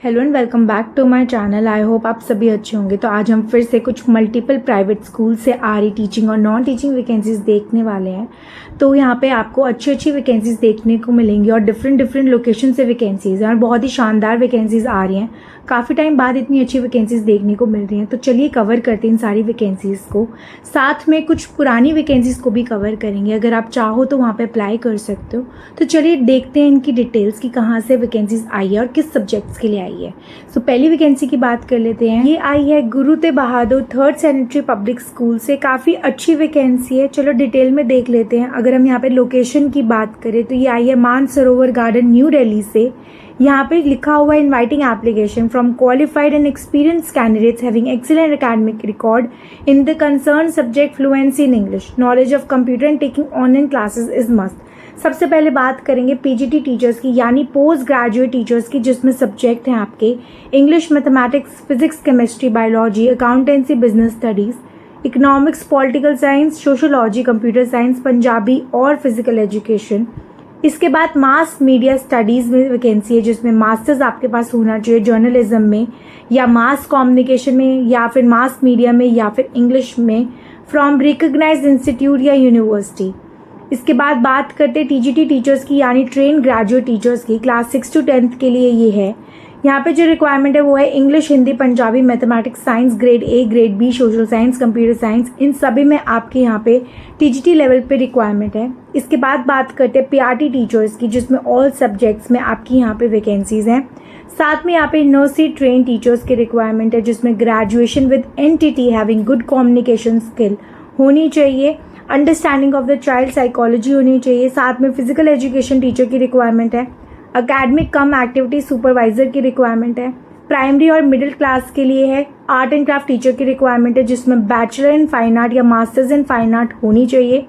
Hello and welcome back to my channel. I hope आप सभी अच्छे होंगे। तो आज हम फिर से कुछ मल्टीपल प्राइवेट स्कूल से आ रही टीचिंग और नॉन टीचिंग वैकेंसीज देखने वाले हैं। तो यहाँ पे आपको अच्छी अच्छी वैकेंसीज देखने को मिलेंगी और डिफरेंट लोकेशन से वैकेंसीज हैं और बहुत ही शानदार वैकेंसीज आ रही हैं। काफ़ी टाइम बाद इतनी अच्छी वैकेंसीज देखने को मिल रही हैं। तो चलिए कवर करते हैं इन सारी वैकेंसीज को, साथ में कुछ पुरानी वैकेंसीज को भी कवर करेंगे। अगर आप चाहो तो वहाँ पे अप्लाई कर सकते हो। तो चलिए देखते हैं इनकी डिटेल्स कि कहाँ से वैकेंसीज आई है और किस सब्जेक्ट्स के लिए आई है। सो पहली वैकेंसी की बात कर लेते हैं। ये आई है Guru Tegh Bahadur 3rd sanitary public school से। काफ़ी अच्छी वैकेंसी है, चलो डिटेल में देख लेते हैं। अगर हम यहाँ पे लोकेशन की बात करें तो ये आई है मानसरोवर गार्डन, न्यू दिल्ली से। यहाँ पे लिखा हुआ है inviting application from qualified and experience candidates having excellent academic record in the concern subject, fluency in English, knowledge of computer and taking online classes is must. सबसे पहले बात करेंगे पीजीटी टीचर्स की, यानी पोस्ट ग्रेजुएट टीचर्स की, जिसमें subject हैं आपके English, mathematics, physics, chemistry, biology, accountancy, business studies, economics, political science, sociology, computer science, Punjabi और फिजिकल एजुकेशन। इसके बाद मास मीडिया स्टडीज़ में वैकेंसी है, जिसमें मास्टर्स आपके पास होना चाहिए जर्नलिज्म में या मास कम्युनिकेशन में या फिर मास मीडिया में या फिर इंग्लिश में फ्रॉम रिकग्नाइज्ड इंस्टीट्यूट या यूनिवर्सिटी। इसके बाद बात करते हैं टीजीटी टीचर्स की, यानी ट्रेन ग्रेजुएट टीचर्स की। क्लास 6 to 10th के लिए ये है। यहाँ पे जो रिक्वायरमेंट है वो है English, Hindi, Punjabi, mathematics, science grade A, grade B, social science, computer science, इन सभी में आपके यहाँ पे टीजीटी लेवल पे रिक्वायरमेंट है। इसके बाद बात करते हैं पीआरटी टीचर्स की, जिसमें ऑल सब्जेक्ट्स में आपकी यहाँ पे वैकेंसीज हैं। साथ में यहाँ पे नर्सरी ट्रेन टीचर्स की रिक्वायरमेंट है, जिसमें graduation with NTT having good communication skill होनी चाहिए, understanding of the child psychology होनी चाहिए। साथ में फिजिकल एजुकेशन टीचर की रिक्वायरमेंट है, अकेडमिक कम एक्टिविटी सुपरवाइजर की रिक्वायरमेंट है। प्राइमरी और मिडिल क्लास के लिए है आर्ट एंड क्राफ्ट टीचर की रिक्वायरमेंट है, जिसमें बैचलर इन फाइन आर्ट या मास्टर्स इन फाइन आर्ट होनी चाहिए।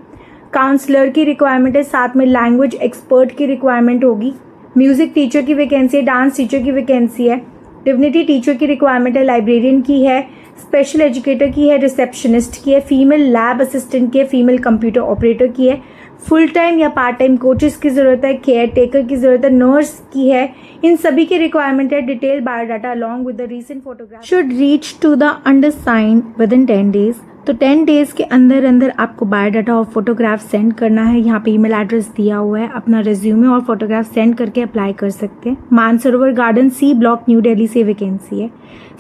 काउंसलर की रिक्वायरमेंट है, साथ में लैंग्वेज एक्सपर्ट की रिक्वायरमेंट होगी। म्यूजिक टीचर की वैकेंसी है, डांस टीचर की वैकेंसी है, डिविनिटी टीचर की रिक्वायरमेंट है, लाइब्रेरियन की है, स्पेशल एजुकेटर की है, रिसेप्शनिस्ट की है, फीमेल लैब असिस्टेंट की है, फीमेल कंप्यूटर ऑपरेटर की है, फुल टाइम या पार्ट टाइम कोचेस की ज़रूरत है, केयर टेकर की ज़रूरत है, नर्स की है। इन सभी की रिक्वायरमेंट है। Detail biodata along with the recent photograph should reach to the undersigned within 10 days। तो 10 days के अंदर अंदर आपको बायोडाटा और फोटोग्राफ सेंड करना है। यहाँ पे ईमेल एड्रेस दिया हुआ है, अपना रिज्यूमे और फोटोग्राफ सेंड करके अप्लाई कर सकते हैं। Mansarovar garden, C block, new Delhi से वैकेंसी है।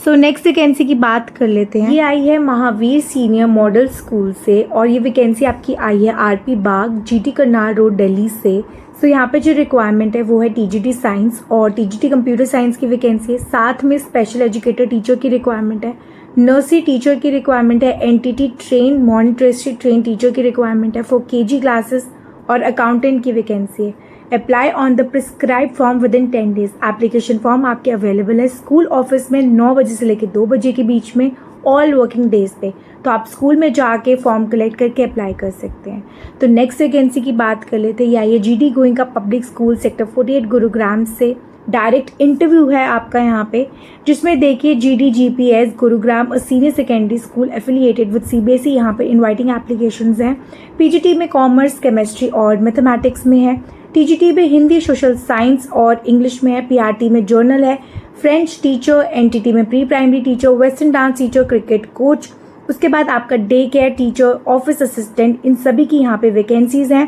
सो नेक्स्ट वैकेंसी की बात कर लेते हैं। ये आई है महावीर सीनियर मॉडल स्कूल से और ये वैकेंसी आपकी आई है आरपी बाग, जीटी करनाल रोड, दिल्ली से। सो यहाँ पे जो रिक्वायरमेंट है वो है टीजीटी साइंस और टीजीटी कंप्यूटर साइंस की वैकेंसी है। साथ में स्पेशल एजुकेटर टीचर की रिक्वायरमेंट है, नर्सरी टीचर की रिक्वायरमेंट है, एनटीटी ट्रेन, मॉनिटरिस्ट्री ट्रेन टीचर की रिक्वायरमेंट है, फॉर केजी क्लासेस और अकाउंटेंट की वैकेंसी है। Apply on the prescribe form with in 10 days। Application form आपके अवेलेबल है स्कूल ऑफिस में 9 बजे से लेकर 2 बजे के बीच में, ऑल वर्किंग डेज पे। तो आप स्कूल में जाके फॉर्म कलेक्ट करके अप्लाई कर सकते हैं। तो नेक्स्ट वैकेंसी की बात कर लेते हैं। ये GD Goenka public school, sector 48, Gurugram से। डायरेक्ट इंटरव्यू है आपका यहाँ पे, जिसमें देखिए GD GPS Gurugram, senior secondary school affiliated with CBSE. यहाँ पे इनवाइटिंग एप्लीकेशंस हैं। पीजीटी में कॉमर्स, केमिस्ट्री और मैथमेटिक्स में है। टीजीटी में हिंदी, सोशल साइंस और इंग्लिश में है। पीआरटी में जर्नल है, फ्रेंच टीचर, एनटीटी में pre primary teacher, western dance teacher, cricket coach. उसके बाद आपका day care teacher, office assistant, इन सभी की यहाँ पे वैकेंसीज हैं।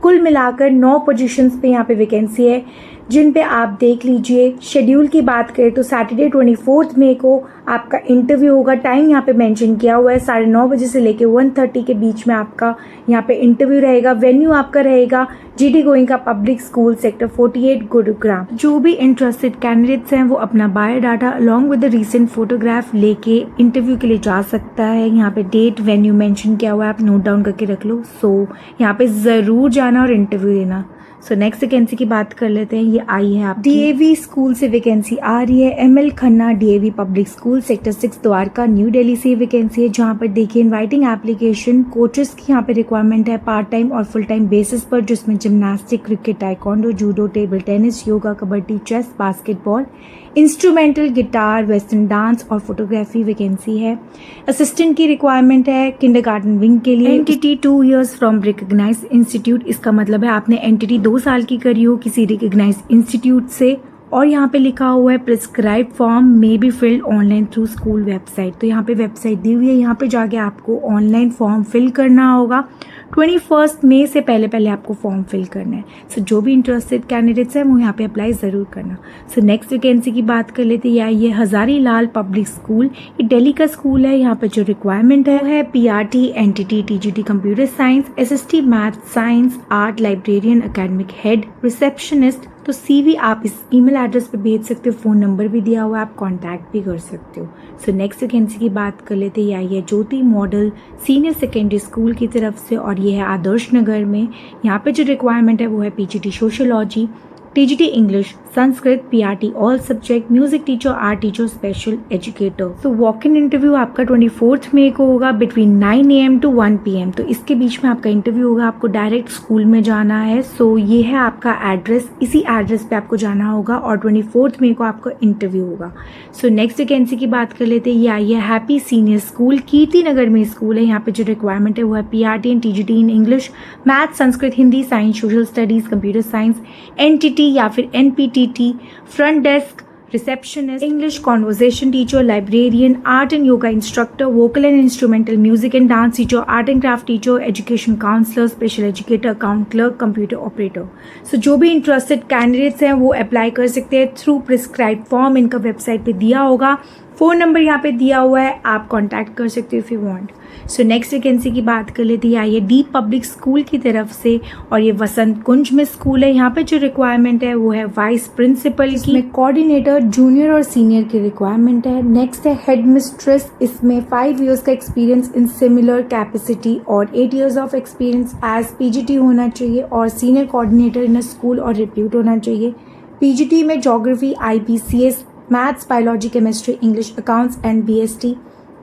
कुल मिलाकर 9 पोजीशंस पे यहाँ पे वैकेंसी है, जिन पे आप देख लीजिए। शेड्यूल की बात करें तो सैटरडे 24 मई को आपका इंटरव्यू होगा। टाइम यहाँ पे मेंशन किया हुआ है, 9:30 बजे से लेके 1:30 के बीच में आपका यहाँ पे इंटरव्यू रहेगा। वेन्यू आपका रहेगा GD Goenka public school, sector 48, Gurugram. जो भी इंटरेस्टेड कैंडिडेट्स हैं वो अपना biodata along with the recent photograph लेके इंटरव्यू के लिए जा सकता है। यहाँ पे डेट, वेन्यू मेंशन किया हुआ है, आप नोट डाउन करके रख लो। सो यहाँ पे ज़रूर जाना और इंटरव्यू देना। सो नेक्स्ट वैकेंसी की बात कर लेते हैं। ये आई है आप डीएवी स्कूल से वैकेंसी आ रही है। ML Khanna DAV public school, sector 6, Dwarka, new Delhi से वैकेंसी है। जहाँ पर देखिए इनवाइटिंग एप्लीकेशन, कोचेस की यहाँ पे रिक्वायरमेंट है पार्ट टाइम और फुल टाइम बेसिस पर, जिसमें gymnastic, cricket, taekwondo, judo, table tennis, yoga, kabaddi, chess, basketball, instrumental guitar, western dance और फोटोग्राफी वैकेंसी है। असिस्टेंट की रिक्वायरमेंट है किंडरगार्टन विंग के लिए। NTT 2 years from recognised institute, इसका मतलब है आपने एनटीटी 2 साल की करी हो किसी रिकग्नाइज्ड इंस्टीट्यूट से और यहाँ पे लिखा हुआ है prescribe form may be filled online through school website. तो यहाँ पे वेबसाइट दी हुई है, यहाँ पे जाके आपको ऑनलाइन फॉर्म फिल करना होगा। 21 मई से पहले आपको फॉर्म फिल करना है। सो जो भी इंटरेस्टेड कैंडिडेट्स हैं वो यहाँ पे अप्लाई ज़रूर करना। सो नेक्स्ट वैकेंसी की बात कर लेते हैं। ये हज़ारी लाल पब्लिक स्कूल, ये दिल्ली का स्कूल है। यहाँ पे जो रिक्वायरमेंट है वो है PRT, NTT, TGT computer science, SST math science, art, librarian, academic head, receptionist. तो CV आप इस ईमेल एड्रेस पे भेज सकते हो, फ़ोन नंबर भी दिया हुआ है, आप कांटेक्ट भी कर सकते हो। सो नेक्स्ट वैकेंसी की बात कर लेते हैं। ये ज्योति मॉडल सीनियर सेकेंडरी स्कूल की तरफ से और ये है आदर्श नगर में। यहाँ पे जो रिक्वायरमेंट है वो है PGT sociology, TGT English, Sanskrit, PRT all subject, music teacher, art teacher, special educator. तो वॉक इन इंटरव्यू आपका 24 मई को होगा बिटवीन 9 AM to 1 PM। तो इसके बीच में आपका इंटरव्यू होगा, आपको डायरेक्ट स्कूल में जाना है। सो ये है आपका एड्रेस, इसी एड्रेस पे आपको जाना होगा और 24 मई को आपका इंटरव्यू होगा। सो नेक्स्ट वैकेंसी की बात कर लेते हैं। ये आई है happy senior school, Kirti Nagar में स्कूल है। यहाँ पे जो रिक्वायरमेंट है वो है PRT and TGT in English, math, Sanskrit, Hindi, science, social studies, computer science, NTT या फिर NPTT, front desk, receptionist, English conversation teacher, librarian, art and yoga instructor, vocal and instrumental music and dance teacher, art and craft teacher, education counsellor, special educator, account clerk, computer operator. So जो भी interested candidates हैं वो apply कर सकते हैं through prescribe form. इनका website पे दिया होगा, फ़ोन नंबर यहाँ पे दिया हुआ है, आप कॉन्टैक्ट कर सकते हो if you want. So next vacancy की बात कर लेते हैं। ये डी पब्लिक स्कूल की तरफ से और ये वसंत कुंज में स्कूल है। यहाँ पे जो रिक्वायरमेंट है वो है वाइस प्रिंसिपल की, इसमें कोऑर्डिनेटर, जूनियर और सीनियर की रिक्वायरमेंट है। नेक्स्ट है हेड मिस्ट्रेस, इसमें 5 years का एक्सपीरियंस इन सिमिलर कैपेसिटी और 8 years of experience as PGT होना चाहिए और senior coordinator in a school और रिप्यूट होना चाहिए। PGT में geography, IPCS, maths, biology, chemistry, English, accounts and BST।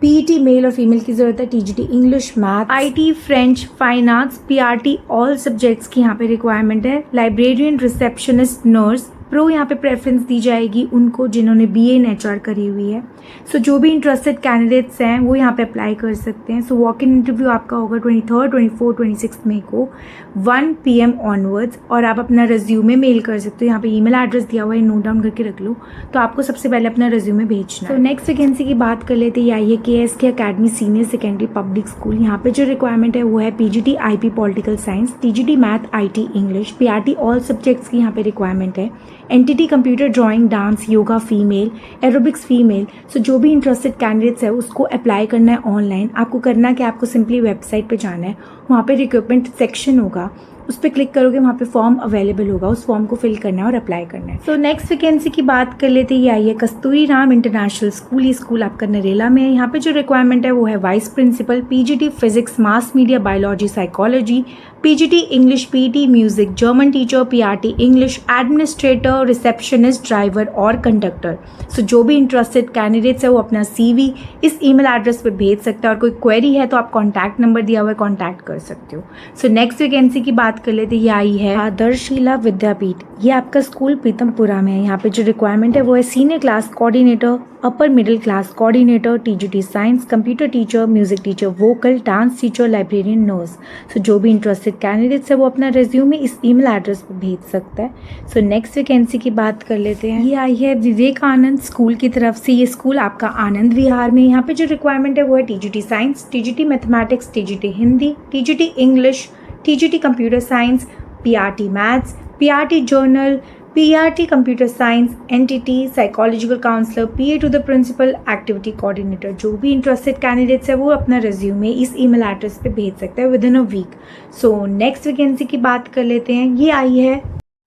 PET male और फीमेल की जरूरत है। TGT English, math, IT, French, fine arts, PRT all subjects की यहाँ पे रिक्वायरमेंट है। Librarian, receptionist, nurse. प्रो यहाँ पे प्रेफरेंस दी जाएगी उनको जिन्होंने BA इन HR करी हुई है। सो जो भी इंटरेस्टेड कैंडिडेट्स हैं वो यहाँ पे अप्लाई कर सकते हैं। सो वॉक इन इंटरव्यू आपका होगा 23, 24, 26 मई को 1 PM ऑनवर्ड्स और आप अपना रेज्यूमे मेल कर सकते हो। यहाँ पे ईमेल एड्रेस दिया हुआ है, नोट डाउन करके रख लो। तो आपको सबसे पहले अपना रेज्यूमे भेजना है। तो नेक्स्ट वैकेंसी की बात कर लेते हैं। ये KSK academy senior secondary public school. यहाँ पे जो रिक्वायरमेंट है वो है PGT IP political science, TGT math, IT English, PRT all subjects की यहाँ पे रिक्वायरमेंट है। NTT computer, drawing, dance, yoga female, aerobics female. So जो भी इंटरेस्टेड कैंडिडेट्स है उसको अप्लाई करना है ऑनलाइन। आपको करना है कि आपको सिंपली वेबसाइट पे जाना है, वहाँ पे रिक्रूटमेंट सेक्शन होगा, उस पर क्लिक करोगे, वहाँ पे फॉर्म अवेलेबल होगा, उस फॉर्म को फिल करना है और अप्लाई करना है। तो नेक्स्ट वैकेंसी की बात कर लेते हैं। ये आई है कस्तूरी राम इंटरनेशनल स्कूल, ये स्कूल आपका नरेला में है। यहाँ पे जो रिक्वायरमेंट है वो है vice principal, PGT physics, mass media, biology, psychology, PGT English, PET music, German teacher, PRT English, administrator, receptionist, driver और कंडक्टर। सो जो भी इंटरेस्टेड कैंडिडेट्स है वो अपना CV इस ईमेल एड्रेस पे भेज सकते हैं और कोई क्वेरी है तो आप कॉन्टैक्ट नंबर दिया हुआ है, कॉन्टैक्ट कर सकते हो। सो नेक्स्ट वैकेंसी की बात कर लेते हैं। ये आई है आदर्शिला विद्यापीठ, ये आपका स्कूल प्रीतमपुरा में है। यहाँ पे जो रिक्वायरमेंट है वो है senior class coordinator, upper middle class coordinator, TGT science, computer teacher, music teacher, vocal, dance teacher, librarian, nurse. So जो भी इंटरेस्टेड कैंडिडेट्स है वो अपना रिज्यूमे इस ईमेल एड्रेस पर भेज सकता है। सो नेक्स्ट वैकेंसी की बात कर लेते हैं। ये आई है विवेकानंद स्कूल की तरफ से, ये स्कूल आपका आनंद विहार में। यहाँ पे जो रिक्वायरमेंट है वो है TGT science, TGT mathematics, TGT Hindi, TGT English, TGT computer science, PRT maths, PRT general, PRT computer science, NTT psychological counsellor, PA to the principal, activity coordinator. जो भी इंटरेस्टेड कैंडिडेट्स है वो अपना रिज्यूमे इस ईमेल एड्रेस पे भेज सकते हैं within a week. So next vacancy की बात कर लेते हैं। ये आई है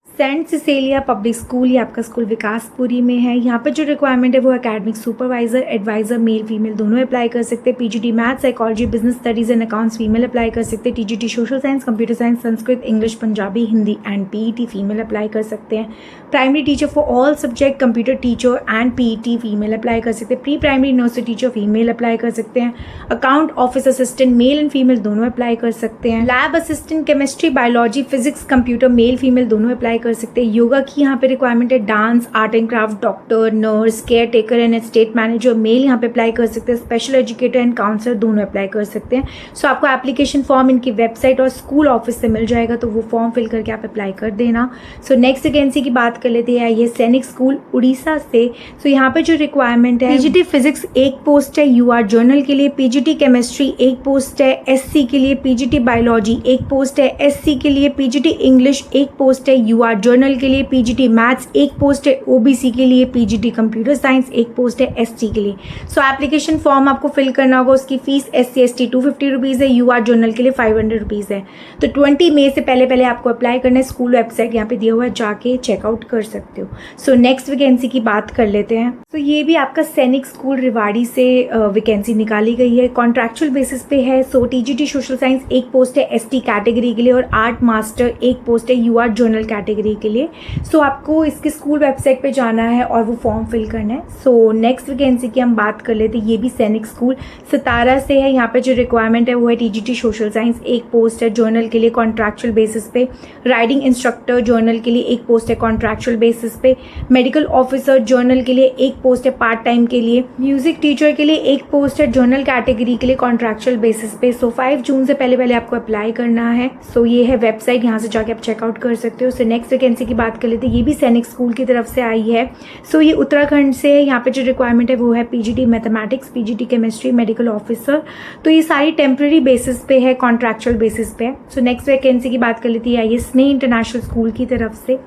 सेंट सिसेलिया पब्लिक स्कूल, ये आपका स्कूल विकासपुरी में है। यहाँ पे जो रिक्वायरमेंट है वो academic supervisor, adviser, male female दोनों अप्लाई कर सकते हैं। PGT math, psychology, business studies and accounts female apply कर सकते हैं। TGT social science, computer science, Sanskrit, English, Punjabi, Hindi and PET female apply कर सकते हैं। Primary teacher for all subject, computer teacher and PET female apply कर सकते हैं। Pre primary nursery teacher female apply कर सकते हैं। Account office assistant male and female दोनों अप्लाई कर सकते हैं। Lab assistant chemistry, biology, physics, computer male female दोनों अप्लाई कर सकते हैं। योगा की यहाँ पे रिक्वायरमेंट है, dance, art and craft, doctor, nurse, caretaker and estate manager male यहाँ पे अप्लाई कर सकते हैं। स्पेशल एजुकेटर एंड काउंसलर दोनों अप्लाई कर सकते हैं। सो आपको एप्लीकेशन फॉर्म इनकी वेबसाइट और स्कूल ऑफिस से मिल जाएगा, तो वो फॉर्म फिल करके आप अप्लाई कर देना। सो नेक्स्ट वैकेंसी की बात कर लेते हैं, ये सैनिक स्कूल उड़ीसा से। सो यहाँ पे जो रिक्वायरमेंट है, पीजीटी फिजिक्स एक पोस्ट है यूआर जर्नल के लिए, पीजीटी केमिस्ट्री एक पोस्ट है एससी के लिए, पीजीटी बायोलॉजी एक पोस्ट है एससी के लिए, पीजीटी इंग्लिश एक पोस्ट है यूआर जर्नल के लिए, पीजीटी मैथ्स एक पोस्ट है ओबीसी के लिए, पीजीटी कंप्यूटर साइंस एक पोस्ट है एसटी के लिए। सो एप्लीकेशन फॉर्म आपको फिल करना होगा, उसकी फीस एससी एसटी 250 रुपीज़ है, यूआर जर्नल के लिए 500 रुपीज़ है। तो 20 मई से पहले आपको अप्लाई करना है। स्कूल वेबसाइट यहाँ पे दिया हुआ है, जाके चेकआउट कर सकते हो। सो नेक्स्ट वैकेंसी की बात कर लेते हैं। तो ये भी आपका सैनिक स्कूल रेवाड़ी से वैकेंसी निकाली गई है, कॉन्ट्रैक्चुअल बेसिस पे है। सो टीजीटी सोशल साइंस एक पोस्ट है एसटी कैटेगरी के लिए और आर्ट मास्टर एक पोस्ट है यूआर जर्नल कैटेगरी के लिए। सो आपको इसके स्कूल वेबसाइट पे जाना है और वो फॉर्म फिल करना है। सो नेक्स्ट वैकेंसी की हम बात कर लेते हैं, ये भी सैनिक स्कूल सतारा से है। यहाँ पे जो रिक्वायरमेंट है वो है टीजीटी सोशल साइंस एक पोस्ट है जर्नल के लिए कॉन्ट्रैक्चुअल बेसिस पे, राइडिंग इंस्ट्रक्टर जर्नल के लिए एक पोस्ट है कॉन्ट्रैक्चुअल बेसिस पे, मेडिकल ऑफिसर जर्नल के लिए एक पोस्ट है पार्ट टाइम के लिए, म्यूजिक टीचर के लिए एक पोस्ट है जर्नल कैटेगरी के लिए कॉन्ट्रैक्चुअल बेसिस पे। सो 5 जून से पहले आपको अप्लाई करना है। सो ये है वेबसाइट, यहाँ से जाके आप चेकआउट कर सकते हो। सो नेक्स्ट वैकेंसी की बात कर लेते हैं, ये भी सैनिक स्कूल की तरफ से आई है। सो ये उत्तराखंड से है। यहाँ पे जो रिक्वायरमेंट है वो है PGT mathematics, PGT chemistry, medical officer. तो ये सारी टेम्प्रेरी बेसिस पे है, कॉन्ट्रैक्चुअल बेसिस पे है। सो नेक्स्ट वैकेंसी की बात कर लेती है, ये स्नेह इंटरनेशनल स्कूल की तरफ से।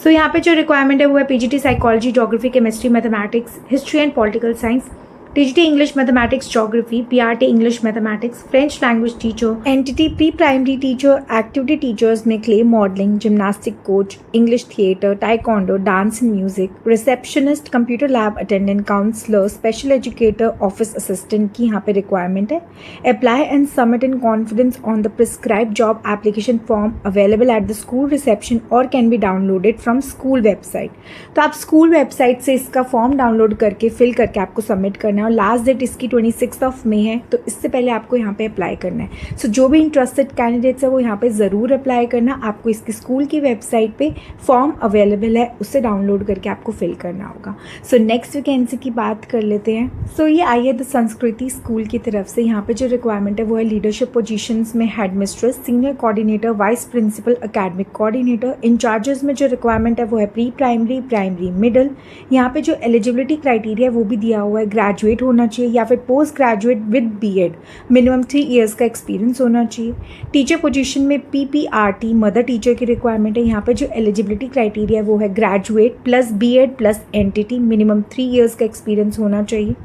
सो यहाँ पे जो रिक्वायरमेंट है वो है PGT psychology, geography, chemistry, mathematics, history and political science, TGT English mathematics geography, PRT English mathematics, French language teacher, NTT pre primary teacher, activity teachers में clay modelling, gymnastic coach, English theatre, taekwondo, dance and music, receptionist, computer lab attendant, counsellor, special educator, office assistant की यहाँ पे requirement है। Apply and submit in confidence on the prescribe job application form available at the school reception और can be downloaded from school website. तो आप school website से इसका form download करके फिल करके आपको सबमिट करना है और लास्ट डेट इसकी 26 मई है, तो इससे पहले आपको यहाँ पे अप्लाई करना है। सो जो भी इंटरेस्टेड कैंडिडेट्स है वो यहाँ पे ज़रूर अप्लाई करना। आपको इसकी स्कूल की वेबसाइट पे फॉर्म अवेलेबल है, उससे डाउनलोड करके आपको फिल करना होगा। सो नेक्स्ट वैकेंसी की बात कर लेते हैं। सो ये आई है द संस्कृति स्कूल की तरफ से। यहाँ पे जो रिक्वायरमेंट है वो है लीडरशिप पोजीशंस में headmistress, senior coordinator, vice principal, academic coordinator. Incharges में जो रिक्वायरमेंट है वो है प्री प्राइमरी, प्राइमरी, मिडिल। यहाँ पे जो एलिजिबिलिटी क्राइटेरिया है वो भी दिया हुआ है, ग्रेजुएट होना चाहिए या फिर post graduate with BEd, minimum 3 years का एक्सपीरियंस होना चाहिए। टीचर पोजीशन में पीपीआरटी मदर टीचर की रिक्वायरमेंट है। यहाँ पे जो एलिजिबिलिटी क्राइटेरिया है वो है graduate plus BEd plus NTT, minimum 3 years का एक्सपीरियंस होना चाहिए।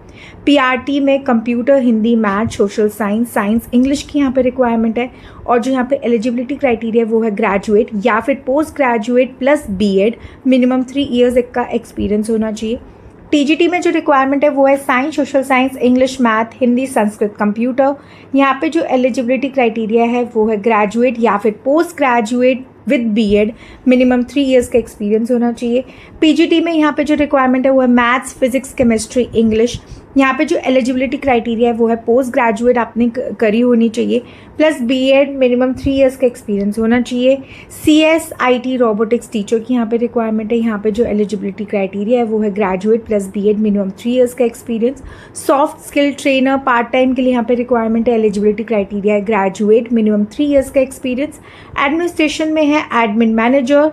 पीआरटी में computer, Hindi, math, social science, science, English की यहाँ पे रिक्वायरमेंट है। और जो यहाँ पे एलिजिबिलिटी क्राइटेरिया वो है ग्रेजुएट या फिर post graduate plus BEd, minimum 3 years का एक्सपीरियंस होना चाहिए। टीजीटी में जो रिक्वायरमेंट है वो है science, social science, English, math, Hindi, Sanskrit, computer. यहाँ पे जो एलिजिबिलिटी क्राइटेरिया है वो है ग्रेजुएट या फिर post graduate with BEd, minimum 3 years का एक्सपीरियंस होना चाहिए। पीजीटी में यहाँ पे जो रिक्वायरमेंट है वो है मैथ्स, फिजिक्स, केमिस्ट्री, इंग्लिश। यहाँ पे जो एलिजिबिलिटी क्राइटेरिया है वो है पोस्ट ग्रेजुएट आपने करी होनी चाहिए प्लस बीएड, मिनिमम 3 इयर्स का एक्सपीरियंस होना चाहिए। सीएसआईटी रोबोटिक्स टीचर की यहाँ पे रिक्वायरमेंट है। यहाँ पे जो एलिजिबिलिटी क्राइटेरिया है वो है graduate plus BEd, minimum 3 years का experience. Soft skill trainer part time के लिए यहाँ पे रिक्वायरमेंट है, एलिजिबिलिटी क्राइटेरिया है ग्रेजुएट, मिनिमम 3 इयर्स का एक्सपीरियंस। एडमिनिस्ट्रेशन में है admin manager,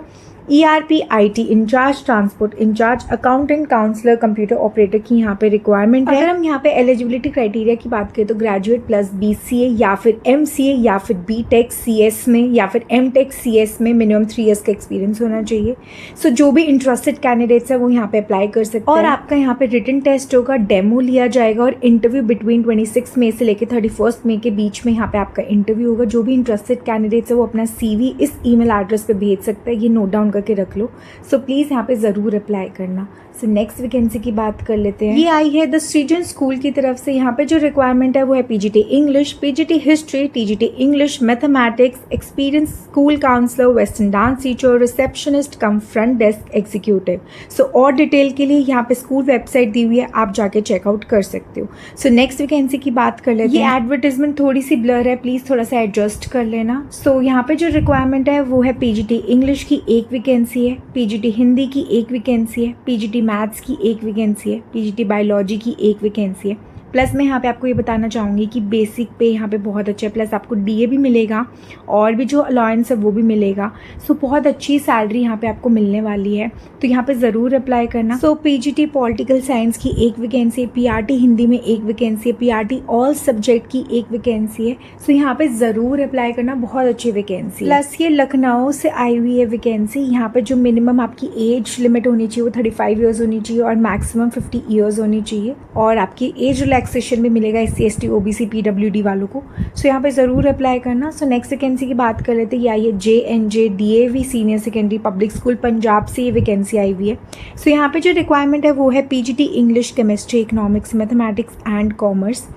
ERP IT incharge, transport incharge, accountant, counsellor, computer operator की यहाँ पे रिक्वायरमेंट है। अगर हम यहाँ पे एलिजिबिलिटी क्राइटेरिया की बात करें तो ग्रेजुएट प्लस BCA या फिर MCA या फिर BTech CS में या फिर MTech CS में मिनिमम 3 इयर्स का एक्सपीरियंस होना चाहिए। सो जो भी इंटरेस्टेड कैंडिडेट्स है वो यहाँ पे अप्लाई कर सकते हैं। और आपका यहाँ पे रिटन टेस्ट होगा, डेमो लिया जाएगा और इंटरव्यू बिटवीन 26 मई से लेकर 31 मई के बीच में यहाँ पे आपका इंटरव्यू होगा। जो भी इंटरेस्टेड कैंडिडेट्स है वो अपना CV इस ईमेल एड्रेस पे भेज सकते हैं, ये नोट डाउन करके रख लो। सो प्लीज़ यहाँ पे ज़रूर अप्लाई करना। सो नेक्स्ट वैकेंसी की बात कर लेते हैं। ये आई है द सृजन स्कूल की तरफ से। यहाँ पे जो रिक्वायरमेंट है वो है PGT English, PGT history, TGT English, mathematics, experience school counsellor, western dance teacher, receptionist cum front desk executive. So और डिटेल के लिए यहाँ पे स्कूल वेबसाइट दी हुई है, आप जाके चेकआउट कर सकते हो। सो नेक्स्ट वैकेंसी की बात कर लेते हैं। ये एडवर्टाइजमेंट थोड़ी सी ब्लर है, प्लीज थोड़ा सा एडजस्ट कर लेना। सो यहाँ पे जो रिक्वायरमेंट है वो है पीजीटी इंग्लिश की एक वैकेंसी है, पीजीटी हिंदी की एक वैकेंसी है, पीजीटी मैथ्स की एक वैकेंसी है, पीजीटी बायोलॉजी की एक वैकेंसी है। प्लस मैं यहाँ पे आपको ये बताना चाहूँगी कि बेसिक पे यहाँ पे बहुत अच्छा है, प्लस आपको डीए भी मिलेगा और भी जो अलाउंस है वो भी मिलेगा। सो बहुत अच्छी सैलरी यहाँ पे आपको मिलने वाली है, तो यहाँ पे ज़रूर अप्लाई करना। सो पीजीटी पॉलिटिकल साइंस की एक वैकेंसी है, पीआरटी हिंदी में एक वैकेंसी है, पीआरटी ऑल सब्जेक्ट की एक वैकेंसी है। सो यहाँ पे ज़रूर अप्लाई करना, बहुत अच्छी वैकेंसी। प्लस ये लखनऊ से आई हुई है वैकेंसी। यहाँ पे जो मिनिमम आपकी एज लिमिट होनी चाहिए वो 35 ईयर्स होनी चाहिए और मैक्सिमम 50 ईयर्स होनी चाहिए, और आपकी एज रिलैक्सेशन भी मिलेगा SC ST OBC PWD वालों को। सो यहाँ पे ज़रूर अप्लाई करना। सो नेक्स्ट वैकेंसी की बात कर लेते हैं। ये आई है JNJ DAV senior secondary public school Punjab से ये वैकेंसी आई हुई है। सो यहाँ पे जो रिक्वायरमेंट है वो है PGT English, chemistry, economics, mathematics and commerce.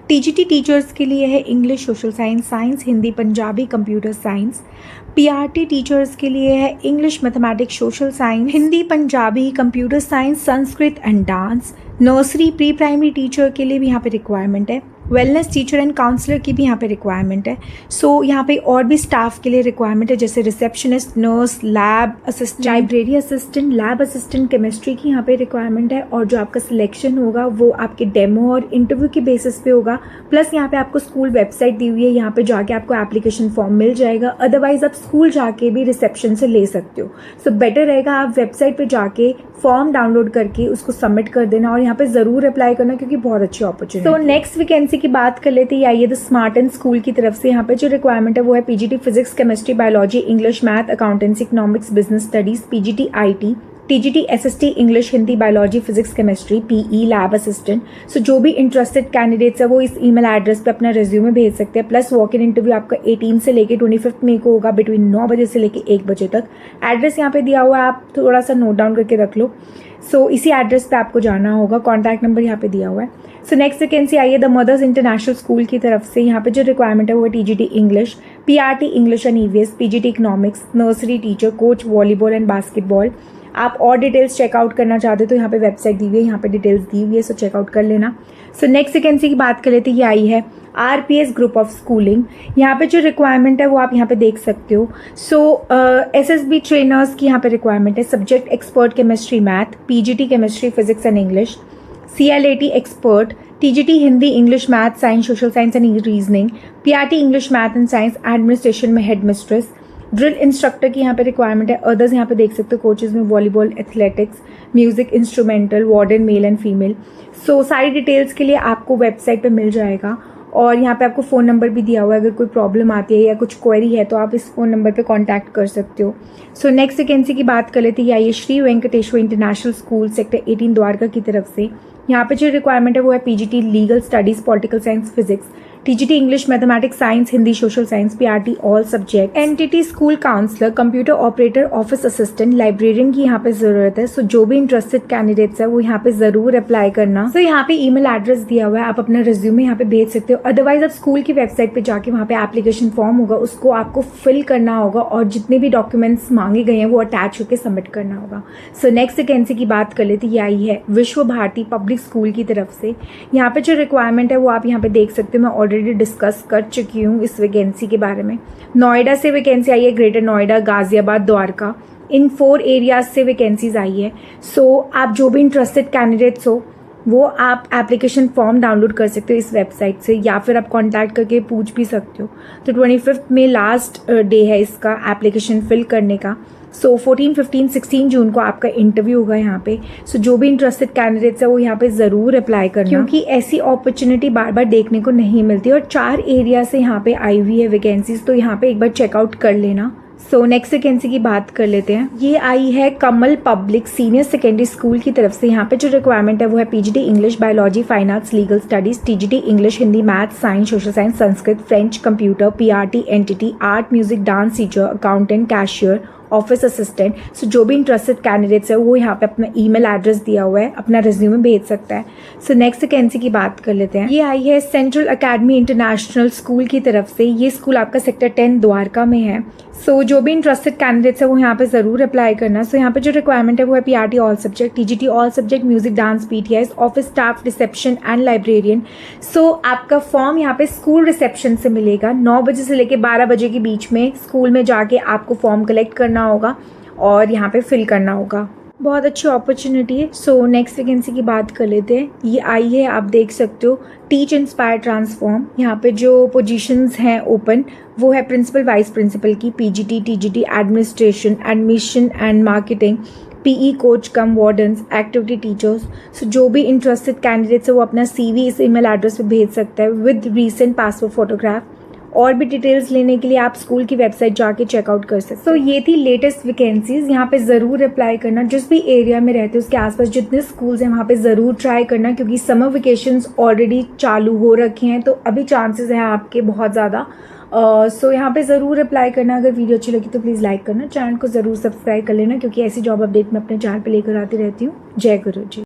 TGT teachers के लिए है English, social science, science, Hindi, Punjabi, computer science. PRT teachers के लिए है English, mathematics, social science, Hindi, Punjabi, computer science, Sanskrit and dance. Nursery pre primary teacher के लिए भी यहाँ पे रिक्वायरमेंट है। वेलनेस टीचर एंड काउंसलर की भी यहाँ पे रिक्वायरमेंट है। सो यहाँ पे और भी स्टाफ के लिए रिक्वायरमेंट है, जैसे receptionist, nurse, lab assistant, library assistant, lab assistant, chemistry की यहाँ पे रिक्वायरमेंट है। और जो आपका सिलेक्शन होगा वो आपके डेमो और इंटरव्यू के बेसिस पे होगा। प्लस यहाँ पे आपको स्कूल वेबसाइट दी हुई है, यहाँ पे जाके आपको एप्लीकेशन फॉर्म मिल जाएगा। अदरवाइज आप स्कूल जाके भी रिसेप्शन से ले सकते हो। सो बेटर रहेगा आप वेबसाइट पे जाके फॉर्म डाउनलोड करके उसको सबमिट कर देना, और यहाँ पे ज़रूर अप्लाई करना क्योंकि बहुत अच्छी अपॉर्चुनिटी। तो नेक्स्ट वैकेंसी की बात कर लेते हैं। आइए द स्मार्टन स्कूल की तरफ से। यहाँ पे जो रिक्वायरमेंट है वो है PGT physics, chemistry, biology, English, math, accountancy, economics, business studies, PGT IT, TGT SST English, Hindi, biology, physics, chemistry, PE, lab assistant. So जो भी इंटरेस्टेड कैंडिडेट्स है वो इस ईमेल एड्रेस पे अपना रिज्यूमे भेज सकते हैं। प्लस वॉक इन इंटरव्यू आपका 18 से लेके 25 मई को होगा, बिटवीन 9 बजे से लेके 1 बजे तक। एड्रेस यहाँ पे दिया हुआ है, आप थोड़ा सा नोट डाउन करके रख लो। सो इसी एड्रेस पे आपको जाना होगा, कॉन्टैक्ट नंबर यहाँ पे दिया हुआ है। सो नेक्स्ट वैकेंसी आई है द मदर्स इंटरनेशनल स्कूल की तरफ से। यहाँ पे जो रिक्वायरमेंट है वो है TGT English, PRT English and EVS, PGT economics, nursery teacher, coach volleyball and basketball. आप और डिटेल्स चेकआउट करना चाहते हो तो यहाँ पे वेबसाइट दी हुई है, यहाँ पे डिटेल्स दी हुई है, सो चेकआउट कर लेना। सो नेक्स्ट वैकेंसी की बात कर लेते हैं। ये आई है RPS ग्रुप ऑफ स्कूलिंग। यहाँ पे जो रिक्वायरमेंट है वो आप यहाँ पे देख सकते हो। सो SSB ट्रेनर्स की यहाँ पे रिक्वायरमेंट है। Subject expert chemistry math, PGT chemistry, physics and English, CLAT expert, TGT Hindi, English, math, science, social science and reasoning, PRT English, math and science, administration में हेड मिस्ट्रेस। ड्रिल इंस्ट्रक्टर की यहाँ पे requirement है। Others यहाँ पे देख सकते हो, कोचेज में volleyball, athletics, music, instrumental, warden, male and female. So सारी डिटेल्स के लिए आपको वेबसाइट पे मिल जाएगा, और यहाँ पे आपको फ़ोन नंबर भी दिया हुआ है। अगर कोई प्रॉब्लम आती है या कुछ क्वेरी है तो आप इस फ़ोन नंबर पे कांटेक्ट कर सकते हो। सो नेक्स्ट वैकेंसी की बात कर लेते हैं। आइए Shri Venkateshwara international school sector 18 Dwarka की तरफ से। यहाँ पे जो रिक्वायरमेंट है वो है PGT legal studies, political science, physics, TGT English, mathematics, science, Hindi, social science, PRT all subject, NTT school counsellor, computer operator, office assistant, librarian की यहाँ पे जरूरत है। सो जो भी इंटरेस्टेड कैंडिडेट्स है वो यहाँ पे जरूर अप्लाई करना। सो यहाँ पे ईमेल एड्रेस दिया हुआ है, आप अपना रिज्यूमे यहाँ पे भेज सकते हो। अदरवाइज आप स्कूल की वेबसाइट पे जाके वहाँ पे एप्लीकेशन फॉर्म होगा, उसको आपको फिल करना होगा, और जितने भी डॉक्यूमेंट्स मांगे गए हैं वो अटैच होकर सबमिट करना होगा। सो नेक्स्ट वैकेंसी की बात कर लेते हैं। ये आई है विश्व भारती पब्लिक स्कूल की तरफ से। यहाँ पे जो रिक्वायरमेंट है वो आप यहाँ पे देख सकते हो। मैं ऑलरेडी डिस्कस कर चुकी हूँ इस वैकेंसी के बारे में। नोएडा से वैकेंसी आई है, ग्रेटर नोएडा, गाजियाबाद, द्वारका, इन 4 एरियाज से वैकेंसीज आई है। सो आप जो भी इंटरेस्टेड कैंडिडेट्स हो वो आप एप्लीकेशन फॉर्म डाउनलोड कर सकते हो इस वेबसाइट से, या फिर आप कांटेक्ट करके पूछ भी सकते हो। तो 25 में लास्ट डे है इसका एप्लीकेशन फिल करने का। सो 14, 15, 16 जून को आपका इंटरव्यू होगा यहाँ पे। सो जो भी इंटरेस्टेड कैंडिडेट्स है वो यहाँ पे ज़रूर अप्लाई करना, क्योंकि ऐसी अपॉर्चुनिटी बार बार देखने को नहीं मिलती, और 4 एरिया से यहाँ पे आई हुई है वैकेंसीज, तो यहाँ पे एक बार चेकआउट कर लेना। सो नेक्स्ट वैकेंसी की बात कर लेते हैं। ये आई है कमल पब्लिक सीनियर सेकेंडरी स्कूल की तरफ से। यहाँ पे जो रिक्वायरमेंट है वो है PGT English, biology, fine arts, legal studies, TGT English, Hindi, math, science, social science, Sanskrit, French, computer, PRT, NTT, art, music, dance teacher, accountant, cashier, office assistant. So जो भी इंटरेस्टेड कैंडिडेट्स है वो यहाँ पे अपना ईमेल एड्रेस दिया हुआ है, अपना रिज्यूमे भेज सकता है। सो नेक्स्ट वैकेंसी की बात कर लेते हैं। ये आई है सेंट्रल अकेडमी इंटरनेशनल स्कूल की तरफ से। ये स्कूल आपका सेक्टर 10 द्वारका में है। सो जो भी इंटरेस्टेड कैंडिडेट्स है वो यहाँ पे ज़रूर अप्लाई करना। सो यहाँ पे जो रिक्वायरमेंट है वो है PRT all subject, TGT all subject, music, dance, PTIs, office staff, reception and librarian. So आपका फॉर्म यहाँ पे स्कूल रिसेप्शन से मिलेगा। 9 बजे से लेकर 12 बजे के बीच में स्कूल में जाके आपको फॉर्म कलेक्ट करना होगा और यहाँ पे फिल करना होगा। बहुत अच्छी अपॉर्चुनिटी है। सो नेक्स्ट वैकेंसी की बात कर लेते हैं। ये आई है, आप देख सकते हो, टीच इंस्पायर ट्रांसफॉर्म। यहाँ पे जो पोजीशंस हैं ओपन वो है प्रिंसिपल, वाइस प्रिंसिपल की, PGT, TGT, administration, admission and marketing, PE coach cum wardens, activity teachers. So जो भी इंटरेस्टेड कैंडिडेट्स है वो अपना CV इस ईमेल एड्रेस पे भेज सकता है विद रीसेंट पासपोर्ट फोटोग्राफ। और भी डिटेल्स लेने के लिए आप स्कूल की वेबसाइट जाके चेकआउट कर सकते हैं। सो ये थी लेटेस्ट वैकेंसीज। यहाँ पे ज़रूर अप्लाई करना। जिस भी एरिया में रहते हो उसके आसपास जितने स्कूल्स हैं वहाँ पे ज़रूर ट्राई करना, क्योंकि समर वेकेशंस ऑलरेडी चालू हो रखे हैं तो अभी चांसेस हैं आपके बहुत ज़्यादा। सो यहाँ पे ज़रूर अप्लाई करना। अगर वीडियो अच्छी लगी तो प्लीज़ लाइक करना, चैनल को ज़रूर सब्सक्राइब कर लेना, क्योंकि ऐसी जॉब अपडेट मैं अपने चैनल पर लेकर आती रहती हूँ। जय गुरु जी।